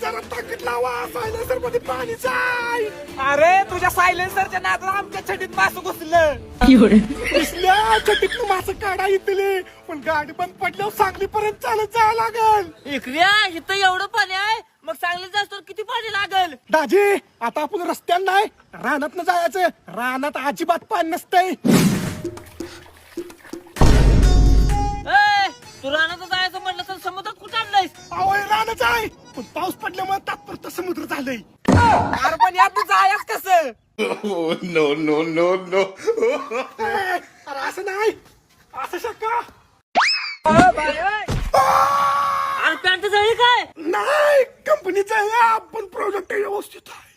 जरा ताकद लावा, सायलेन्सर मध्ये पाणी जाय. अरे तुझ्या सायलेन्सरच्या नादात आमच्या छडीत मासं घुसलं. कसल्या छटीतनं मासं काढा इथले, पण गाडी बंद पडल्यावर सांगलीपर्यंत चालत जावं लागल. इकड्या इथं एवढं पाणी आहे, मग सांगलीत जास्त किती पाणी लागल? दाजी आता आपण रस्त्यानं नाही रानात जायचं. रानात अजिबात पाणी नसतंय. तू रानात जायचं म्हटलं तर समुद्रात कुठं आणलंयस? आवय रानच आहे, पण पाऊस पडल्यामुळे तात्पुरतं समुद्र झालंय. अरे पण या तू जायच कसं? अरे असं नाही, असं शक्का अरे पॅन्ट जळली काय? नाही. कंपनीचं आहे, पण प्रोडक्ट व्यवस्थित आहे.